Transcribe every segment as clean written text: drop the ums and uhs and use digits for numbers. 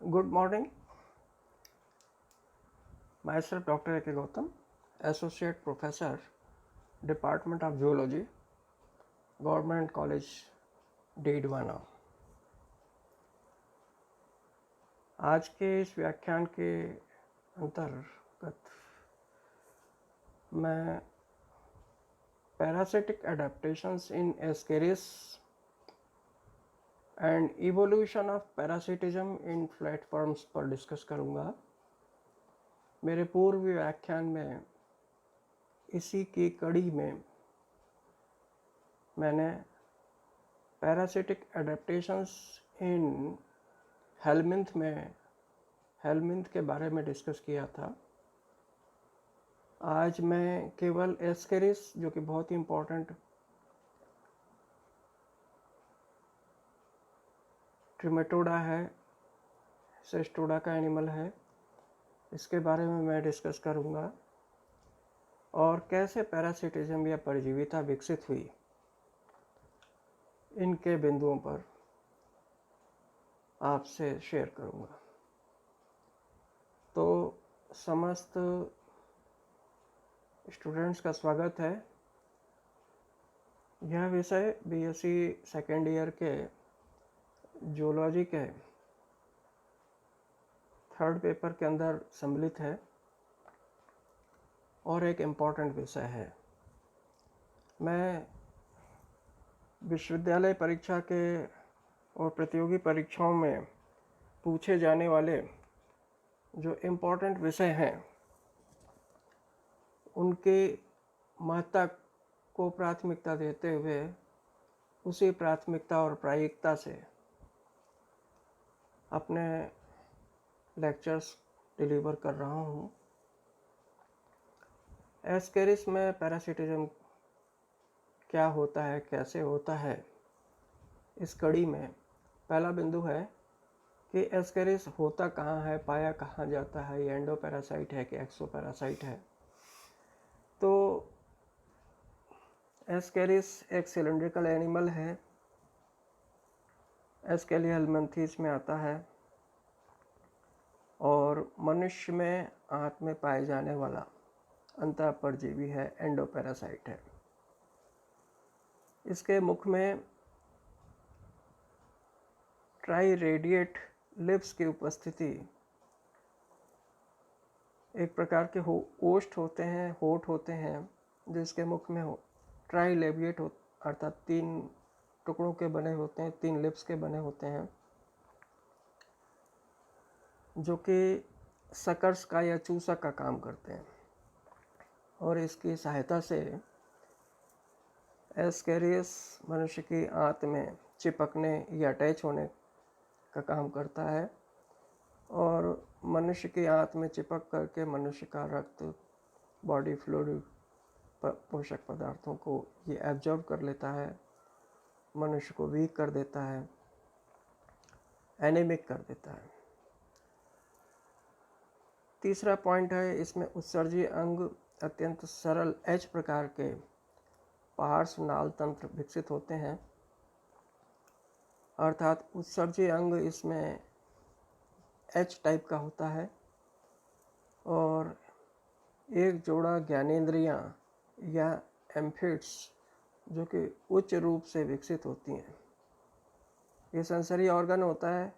Good morning. Myself Dr. A.K. Gautam, Associate Professor, Department of Zoology, Government College, Didwana. आज के इस व्याख्यान के अंतर्गत मैं parasitic adaptations in Ascaris and evolution of parasitism in platforms पर डिस्कस करूंगा। मेरे पूर्व व्याख्यान में इसी की कड़ी में मैंने पैरासिटिक एडेप्टेशंस इन हेलमिंथ के बारे में डिस्कस किया था। आज मैं केवल एस्केरिस, जो कि बहुत ही इम्पोर्टेंट ट्रिमेटोडा है, सेस्टोडा का एनिमल है, इसके बारे में मैं डिस्कस करूंगा और कैसे पैरासिटिज्म या परजीविता विकसित हुई, इनके बिंदुओं पर आपसे शेयर करूंगा। तो समस्त स्टूडेंट्स का स्वागत है। यह विषय बीएससी सेकेंड ईयर के जूलॉजी के थर्ड पेपर के अंदर सम्मिलित है और एक इम्पॉर्टेंट विषय है। मैं विश्वविद्यालय परीक्षा के और प्रतियोगी परीक्षाओं में पूछे जाने वाले जो इम्पोर्टेंट विषय हैं उनके महत्ता को प्राथमिकता देते हुए उसी प्राथमिकता और प्रायिकता से अपने लेक्चर्स डिलीवर कर रहा हूँ। एस्केरिस में पैरासिटिज्म क्या होता है, कैसे होता है, इस कड़ी में पहला बिंदु है कि एस्केरिस होता कहाँ है, पाया कहाँ जाता है, ये एंडोपैरासाइट है कि एक्सोपैरासाइट है। तो एस्केरिस एक सिलिंड्रिकल एनिमल है, एस्केलिया हेलमिंथीस में आता है और मनुष्य में आंत में पाए जाने वाला अंतः परजीवी है, एंडोपैरासाइट है। इसके मुख में ट्राइरेडिएट लिप्स की उपस्थिति, एक प्रकार के ओष्ठ होते हैं, होठ होते हैं, जिसके मुख में ट्राइलेबिएट अर्थात 3 टुकड़ों के बने होते हैं, 3 लिप्स के बने होते हैं, जो कि सकर्स का या चूसक का काम करते हैं और इसकी सहायता से एस्केरिस मनुष्य की आंत में चिपकने या अटैच होने का काम करता है और मनुष्य की आंत में चिपक करके मनुष्य का रक्त, बॉडी फ्लूइड, पोषक पदार्थों को ये एब्जॉर्ब कर लेता है, मनुष्य को वीक कर देता है, एनीमिक कर देता है। तीसरा पॉइंट है, इसमें उत्सर्जी अंग अत्यंत सरल एच प्रकार के पार्श्व नाल तंत्र विकसित होते हैं, अर्थात उत्सर्जी अंग इसमें एच टाइप का होता है और एक जोड़ा ज्ञानेंद्रियां या एम्फिड्स जो कि उच्च रूप से विकसित होती हैं। ये सेंसरी ऑर्गन होता है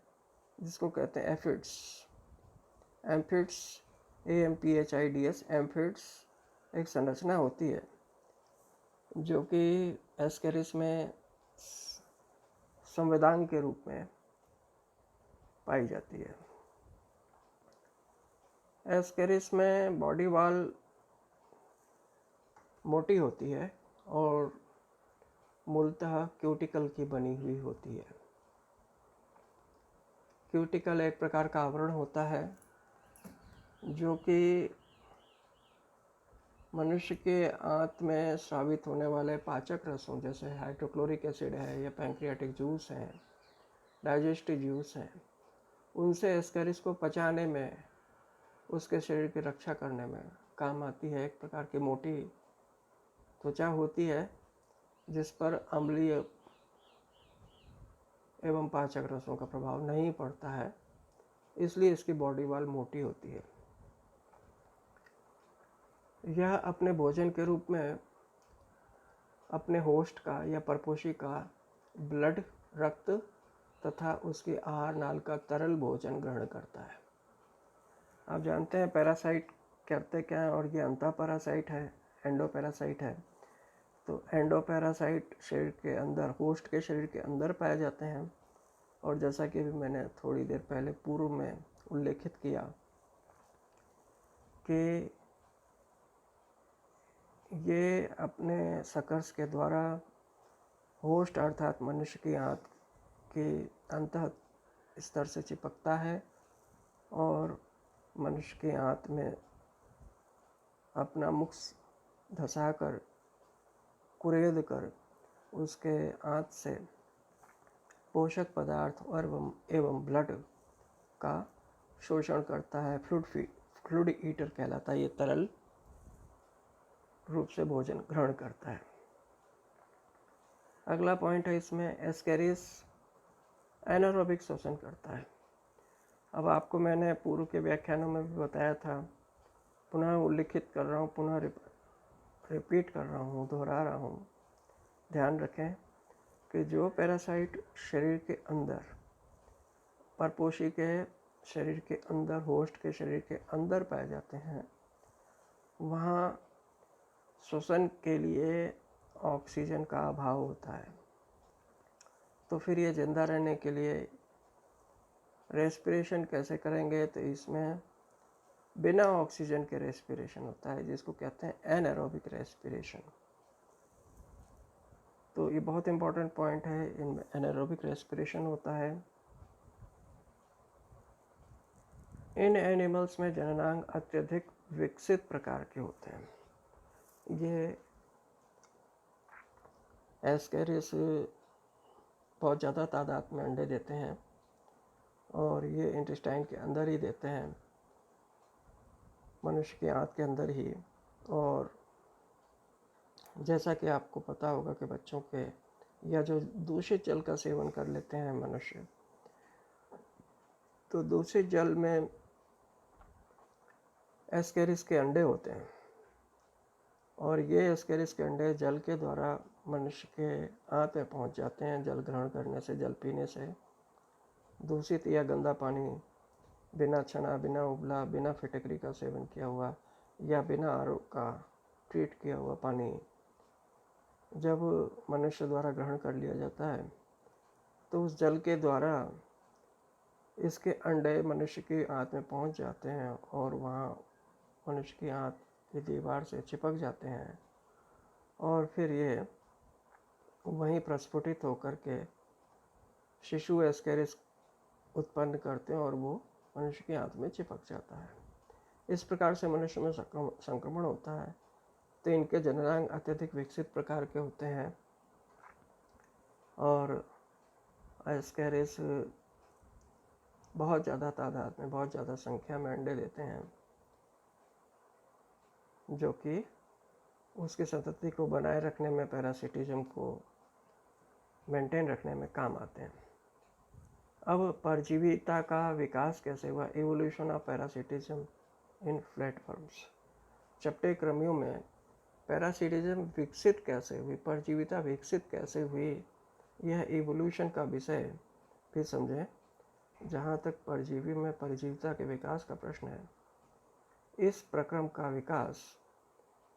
जिसको कहते हैं एफिड्स। एम्फिड्स, AMPHIDS, एम्फिड्स एक संरचना होती है जो कि एस्केरिस में संवेदांग के रूप में पाई जाती है। एस्केरिस में बॉडी वॉल मोटी होती है और मूलतः क्यूटिकल की बनी हुई होती है। क्यूटिकल एक प्रकार का आवरण होता है जो कि मनुष्य के आंत में स्रावित होने वाले पाचक रसों जैसे हाइड्रोक्लोरिक एसिड है या पैंक्रियाटिक जूस है, डाइजेस्टिव जूस है, उनसे एस्केरिस को पचाने में, उसके शरीर की रक्षा करने में काम आती है। एक प्रकार की मोटी त्वचा होती है जिस पर अम्लीय एवं पाचक रसों का प्रभाव नहीं पड़ता है इसलिए इसकी बॉडी वॉल मोटी होती है। यह अपने भोजन के रूप में अपने होस्ट का या परपोषी का ब्लड, रक्त तथा उसके आहार नाल का तरल भोजन ग्रहण करता है। आप जानते हैं पैरासाइट करते क्या है, और ये अंतः पैरासाइट है, एंडोपैरासाइट है। तो एंडोपैरासाइट शरीर के अंदर, होस्ट के शरीर के अंदर पाए जाते हैं, और जैसा कि भी मैंने थोड़ी देर पहले पूर्व में उल्लेखित किया कि ये अपने सकर्स के द्वारा होस्ट अर्थात मनुष्य की आंत के अंतः स्तर से चिपकता है और मनुष्य की आंत में अपना मुख धंसाकर, कुरेद कर उसके आंत से पोषक पदार्थ और एवं ब्लड का शोषण करता है। फ्लूइड ईटर कहलाता है, ये तरल रूप से भोजन ग्रहण करता है। अगला पॉइंट है इसमें, एस्केरिस एनारोबिक श्वसन करता है। अब आपको मैंने पूर्व के व्याख्यानों में भी बताया था, पुनः उल्लिखित कर रहा हूँ, पुनः रिपीट कर रहा हूँ, दोहरा रहा हूँ। ध्यान रखें कि जो पैरासाइट शरीर के अंदर, परपोषी के शरीर के अंदर, होस्ट के शरीर के अंदर पाए जाते हैं, वहाँ श्वसन के लिए ऑक्सीजन का अभाव होता है। तो फिर ये जिंदा रहने के लिए रेस्पिरेशन कैसे करेंगे? तो इसमें बिना ऑक्सीजन के रेस्पिरेशन होता है, जिसको कहते हैं एनारोबिक रेस्पिरेशन। तो ये बहुत इंपॉर्टेंट पॉइंट है, इनमें एनारोबिक रेस्पिरेशन होता है। इन एनिमल्स में जननांग अत्यधिक विकसित प्रकार के होते हैं। ये एस्केरिस बहुत ज़्यादा तादाद में अंडे देते हैं और ये इंटेस्टाइन के अंदर ही देते हैं, मनुष्य की आंत के अंदर ही। और जैसा कि आपको पता होगा कि बच्चों के या जो दूषित जल का सेवन कर लेते हैं मनुष्य, तो दूषित जल में एस्केरिस के अंडे होते हैं, और ये एस्केरिस के अंडे जल के द्वारा मनुष्य के आंत में पहुंच जाते हैं। जल ग्रहण करने से, जल पीने से दूषित या गंदा पानी, बिना छना, बिना उबला, बिना फिटकरी का सेवन किया हुआ या बिना आरओ का ट्रीट किया हुआ पानी जब मनुष्य द्वारा ग्रहण कर लिया जाता है, तो उस जल के द्वारा इसके अंडे मनुष्य की आंत में पहुंच जाते हैं और वहाँ मनुष्य की आंत की दीवार से चिपक जाते हैं, और फिर ये वहीं प्रस्फुटित होकर के शिशु एस्केरिस उत्पन्न करते हैं और वो मनुष्य की आंत में चिपक जाता है। इस प्रकार से मनुष्य में संक्रमण होता है। तो इनके जननांग अत्यधिक विकसित प्रकार के होते हैं और एस्केरिस बहुत ज़्यादा तादाद में, बहुत ज़्यादा संख्या में अंडे देते हैं, जो कि उसकी संतति को बनाए रखने में, पैरासिटिज्म को मेंटेन रखने में काम आते हैं। अब परजीविता का विकास कैसे हुआ? Evolution of parasitism in flatworms. चपटे कृमियों में पैरासिटिज्म विकसित कैसे हुई, परजीविता विकसित कैसे हुई, यह इवोल्यूशन का विषय भी समझें। जहाँ तक परजीवी में परजीविता के विकास का प्रश्न है, इस प्रक्रम का विकास,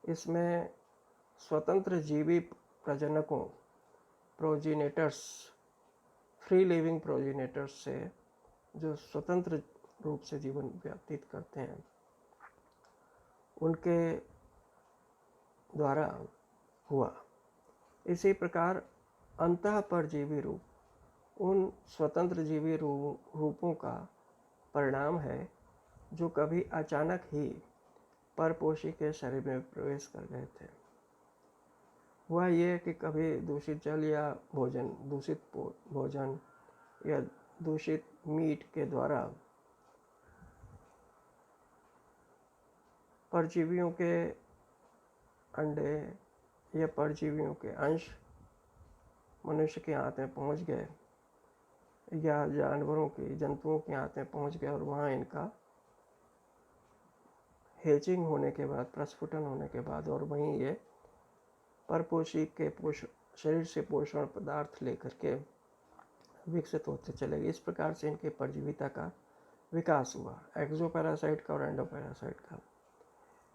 इसमें स्वतंत्र जीवी प्रजनकों, प्रोजिनेटर्स, फ्री लिविंग प्रोजिनेटर्स से, जो स्वतंत्र रूप से जीवन व्यतीत करते हैं, उनके द्वारा हुआ। इसी प्रकार अंतः परजीवी रूप उन स्वतंत्र जीवी रूपों का परिणाम है, जो कभी अचानक ही परपोषी के शरीर में प्रवेश कर गए थे। हुआ ये कि कभी दूषित जल या भोजन, दूषित भोजन या दूषित मीट के द्वारा परजीवियों के अंडे या परजीवियों के अंश मनुष्य के आंत में पहुंच गए, या जानवरों की जंतुओं के हाथ में पहुंच गया और वहाँ इनका हेचिंग होने के बाद, प्रस्फुटन होने के बाद, और वहीं ये परपोषी के शरीर से पोषण पदार्थ लेकर के विकसित होते चले गए। इस प्रकार से इनके परजीविता का विकास हुआ, एक्सोपैरासाइट का और एंडोपैरासाइट का।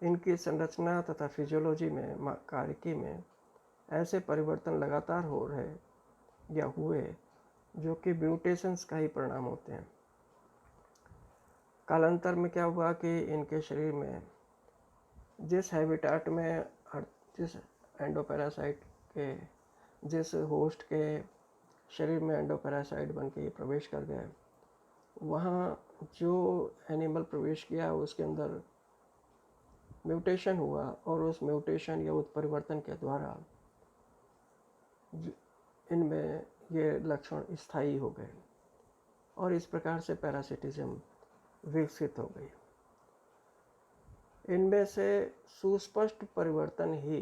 इनकी संरचना तथा फिजियोलॉजी में, कार्यकी में ऐसे परिवर्तन लगातार हो रहे या हुए जो कि म्यूटेशंस का ही परिणाम होते हैं। कालांतर में क्या हुआ कि इनके शरीर में जिस हैबिटेट में, जिस एंडोपैरासाइट के, जिस होस्ट के शरीर में एंडोपैरासाइट बन के प्रवेश कर गए, वहाँ जो एनिमल प्रवेश किया उसके अंदर म्यूटेशन हुआ और उस म्यूटेशन या उत्परिवर्तन के द्वारा इनमें ये लक्षण स्थायी हो गए और इस प्रकार से पैरासिटिज्म विकसित हो गई। इनमें से सुस्पष्ट परिवर्तन ही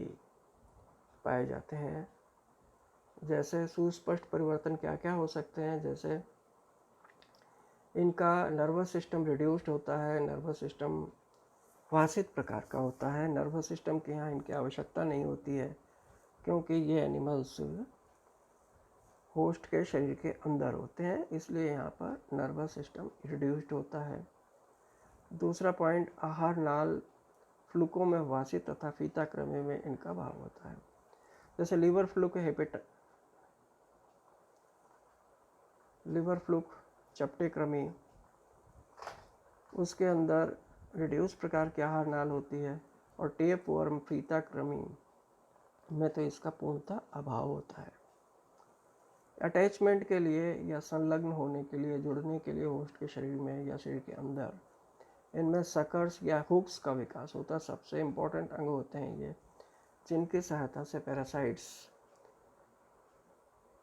पाए जाते हैं। जैसे सुस्पष्ट परिवर्तन क्या क्या हो सकते हैं, जैसे इनका नर्वस सिस्टम रिड्यूस्ड होता है, नर्वस सिस्टम वासित प्रकार का होता है। नर्वस सिस्टम की यहाँ इनकी आवश्यकता नहीं होती है क्योंकि ये एनिमल्स होस्ट के शरीर के अंदर होते हैं, इसलिए यहाँ पर नर्वस सिस्टम रिड्यूस्ड होता है। दूसरा पॉइंट, आहार नाल फ्लूकों में वासित तथा फीता क्रमे में इनका भाव होता है। जैसे लिवर फ्लूक, लिवर फ्लूक चपटे क्रमी, उसके अंदर रिड्यूस प्रकार की आहार नाल होती है, और टेप वर्म फीता क्रमी में तो इसका पूर्णतः अभाव होता है। अटैचमेंट के लिए या संलग्न होने के लिए, जुड़ने के लिए होस्ट के शरीर में या शरीर के अंदर इनमें सकर्स या हुक्स का विकास होता है। सबसे इम्पोर्टेंट अंग होते हैं ये, जिनकी सहायता से पैरासाइट्स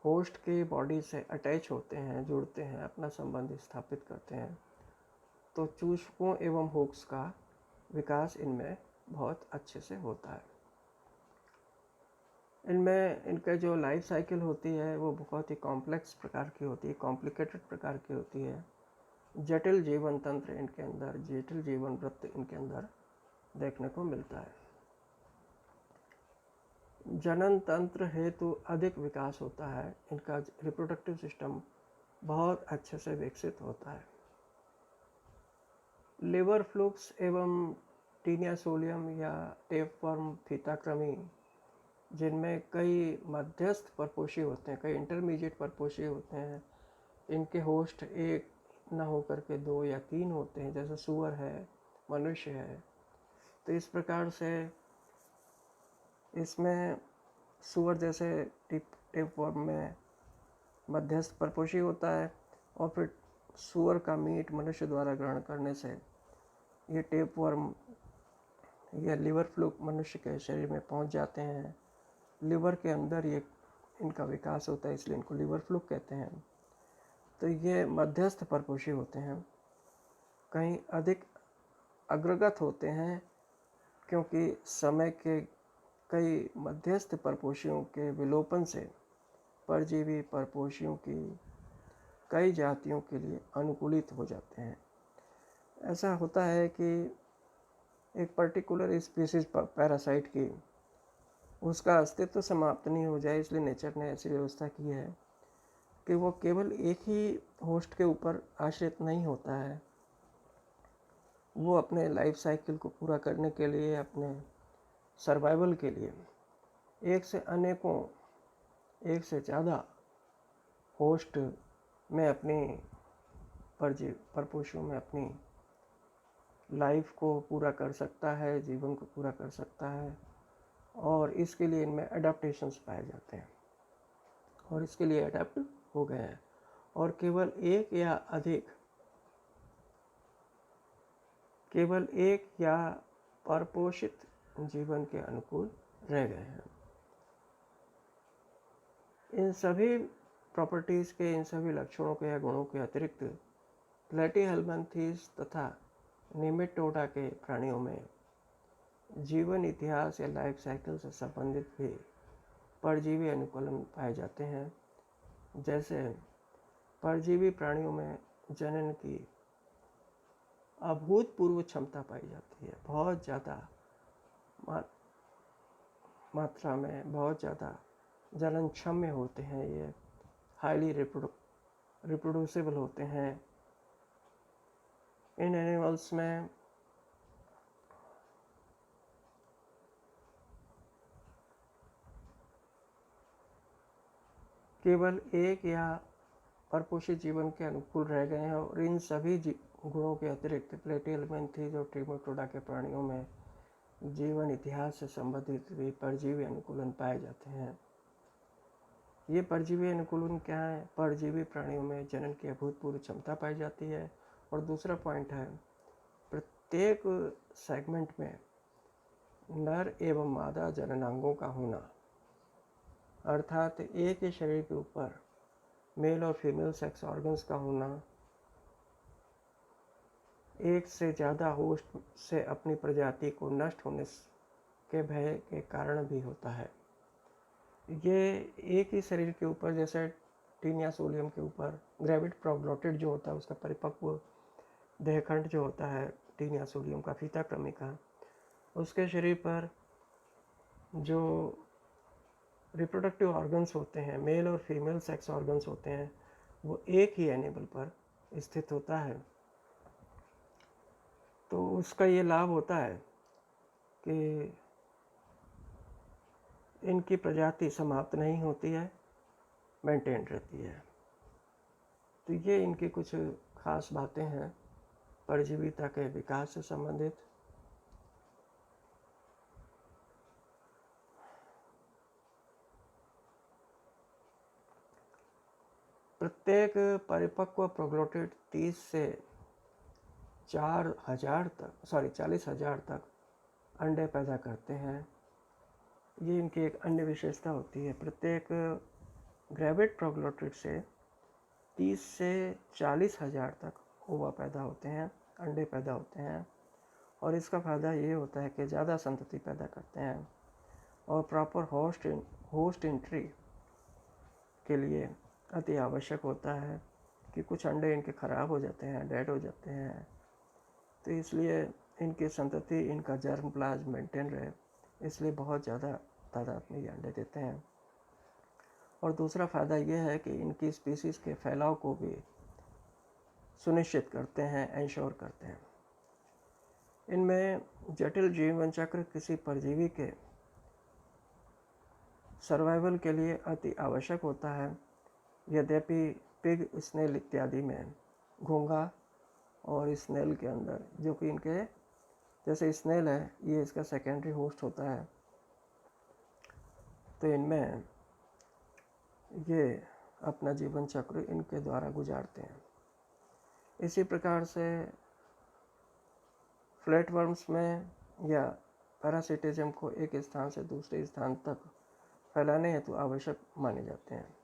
होस्ट के बॉडी से अटैच होते हैं, जुड़ते हैं, अपना संबंध स्थापित करते हैं। तो चूषकों एवं हुक्स का विकास इनमें बहुत अच्छे से होता है। इनमें इनका जो लाइफ साइकिल होती है वो बहुत ही कॉम्प्लेक्स प्रकार की होती है, कॉम्प्लिकेटेड प्रकार की होती है। जटिल जीवन तंत्र इनके अंदर, जटिल जीवन वृत्त इनके अंदर देखने को मिलता है। जनन तंत्र हेतु अधिक विकास होता है, इनका रिप्रोडक्टिव सिस्टम बहुत अच्छे से विकसित होता है। लिवर फ्लूक्स एवं टीनियासोलियम या टेपवर्म फीताक्रमी, जिनमें कई मध्यस्थ परपोषी होते हैं, कई इंटरमीडिएट परपोषी होते हैं, इनके होस्ट एक न होकर के 2 या 3 होते हैं, जैसे सूअर है, मनुष्य है। तो इस प्रकार से इसमें सूअर जैसे टेपवर्म में मध्यस्थ परपोषी होता है, और फिर सूअर का मीट मनुष्य द्वारा ग्रहण करने से ये टेपवर्म या लिवर फ्लूक मनुष्य के शरीर में पहुंच जाते हैं। लिवर के अंदर ये इनका विकास होता है, इसलिए इनको लिवर फ्लूक कहते हैं। तो ये मध्यस्थ परपोषी होते हैं, कहीं अधिक अग्रगत होते हैं क्योंकि समय के कई मध्यस्थ परपोषियों के विलोपन से परजीवी परपोषियों की कई जातियों के लिए अनुकूलित हो जाते हैं। ऐसा होता है कि एक पर्टिकुलर स्पीसीज पैरासाइट की उसका अस्तित्व समाप्त नहीं हो जाए, इसलिए नेचर ने ऐसी व्यवस्था की है कि वो केवल एक ही होस्ट के ऊपर आश्रित नहीं होता है। वो अपने लाइफ साइकिल को पूरा करने के लिए, अपने सर्वाइवल के लिए एक से अनेकों, एक से ज़्यादा होस्ट में अपनी परपोषियों में अपनी लाइफ को पूरा कर सकता है, जीवन को पूरा कर सकता है, और इसके लिए इनमें अडेप्टेशंस पाए जाते हैं और इसके लिए अडेप्ट हो गए हैं, और केवल एक या परपोषित जीवन के अनुकूल रह गए हैं। इन सभी प्रॉपर्टीज़ के, इन सभी लक्षणों के या गुणों के अतिरिक्त प्लेटीहेल्मिन्थीज तथा निमेटोडा के प्राणियों में जीवन इतिहास या लाइफ साइकिल से संबंधित भी परजीवी अनुकूलन पाए जाते हैं। जैसे परजीवी प्राणियों में जनन की अभूतपूर्व क्षमता पाई जाती है। बहुत ज़्यादा मात्रा में बहुत ज़्यादा जनन क्षम्य होते हैं ये, हाईली रिप्रोड्यूसिबल होते हैं। इन एनिमल्स में केवल एक या परपोषित जीवन के अनुकूल रह गए हैं, और इन सभी गुणों के अतिरिक्त प्लेटिहेल्मिन्थेस और ट्रिमेटोडा के प्राणियों में जीवन इतिहास से संबंधित भी परजीवी अनुकूलन पाए जाते हैं। ये परजीवी अनुकूलन क्या है? परजीवी प्राणियों में जनन की अभूतपूर्व क्षमता पाई जाती है। और दूसरा पॉइंट है, प्रत्येक सेगमेंट में नर एवं मादा जननांगों का होना, अर्थात एक ही शरीर के ऊपर मेल और फीमेल सेक्स ऑर्गन्स का होना एक से ज़्यादा होस्ट से अपनी प्रजाति को नष्ट होने के भय के कारण भी होता है। ये एक ही शरीर के ऊपर, जैसे टीनिया सोलियम के ऊपर ग्रेविड प्रोग्लोटिड जो होता है, उसका परिपक्व देहखंड जो होता है टीनिया सोलियम का फीता क्रमिका, उसके शरीर पर जो रिप्रोडक्टिव ऑर्गन्स होते हैं, मेल और फीमेल सेक्स ऑर्गन्स होते हैं, वो एक ही एनिमल पर स्थित होता है। तो उसका ये लाभ होता है कि इनकी प्रजाति समाप्त नहीं होती है, मेंटेन रहती है। तो ये इनकी कुछ खास बातें हैं परजीविता के विकास से संबंधित। प्रत्येक परिपक्व प्रोग्लोटिड 30 से 40,000 तक अंडे पैदा करते हैं। ये इनकी एक अन्य विशेषता होती है। प्रत्येक ग्रेविड प्रोग्लोटिड से 30 से 40,000 तक ओवा पैदा होते हैं, अंडे पैदा होते हैं। और इसका फ़ायदा ये होता है कि ज़्यादा संतति पैदा करते हैं, और प्रॉपर होस्ट एंट्री के लिए अति आवश्यक होता है कि कुछ अंडे इनके ख़राब हो जाते हैं, डेड हो जाते हैं, तो इसलिए इनकी संतति, इनका जर्म प्लाज्म मेंटेन रहे, इसलिए बहुत ज़्यादा तादाद में ये अंडे देते हैं। और दूसरा फ़ायदा ये है कि इनकी स्पीसीज़ के फैलाव को भी सुनिश्चित करते हैं, एंश्योर करते हैं। इनमें जटिल जीवन चक्र किसी परजीवी के सर्वाइवल के लिए अति आवश्यक होता है। यद्यपि पिग, स्नेल इत्यादि में घोंघा और स्नेल के अंदर, जो कि इनके जैसे स्नेल है, ये इसका सेकेंडरी होस्ट होता है, तो इनमें ये अपना जीवन चक्र इनके द्वारा गुजारते हैं। इसी प्रकार से फ्लैटवर्म्स में या पैरासिटिज्म को एक स्थान से दूसरे स्थान तक फैलाने हेतु आवश्यक माने जाते हैं।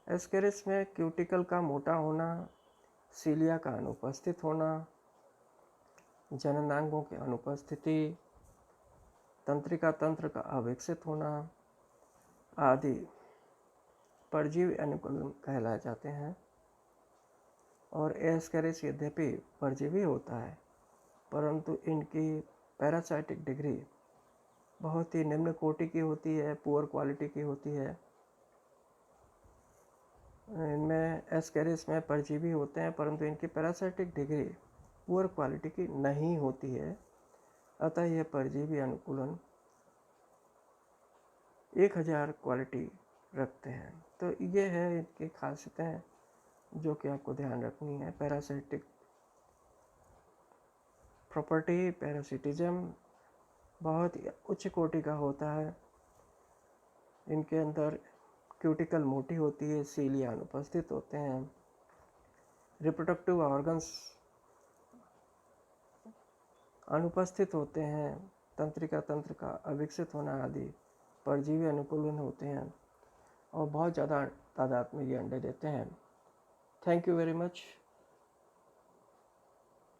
एस्केरिस में क्यूटिकल का मोटा होना, सीलिया का अनुपस्थित होना, जननांगों की अनुपस्थिति, तंत्रिका तंत्र का अविकसित होना आदि परजीवी अनुकूलन कहलाए जाते हैं। और एस्केरिस यद्यपि परजीवी होता है, परंतु इनकी पैरासाइटिक डिग्री बहुत ही निम्न कोटि की होती है, पुअर क्वालिटी की होती है। इनमें एस्केरिस में परजीवी होते हैं, परंतु इनकी पैरासाइटिक डिग्री पुअर क्वालिटी की नहीं होती है। अतः यह परजीवी अनुकूलन 1000 क्वालिटी रखते हैं। तो ये है इनकी खासियतें जो कि आपको ध्यान रखनी है। पैरासाइटिक प्रॉपर्टी, पैरासिटिज्म बहुत ही उच्च कोटि का होता है। इनके अंदर क्यूटिकल मोटी होती है, सीलिया अनुपस्थित होते हैं, रिप्रोडक्टिव ऑर्गन्स अनुपस्थित होते हैं, तंत्रिका तंत्र का अविकसित होना आदि परजीवी अनुकूलन होते हैं, और बहुत ज़्यादा तादाद में ये अंडे देते हैं। Thank you very much.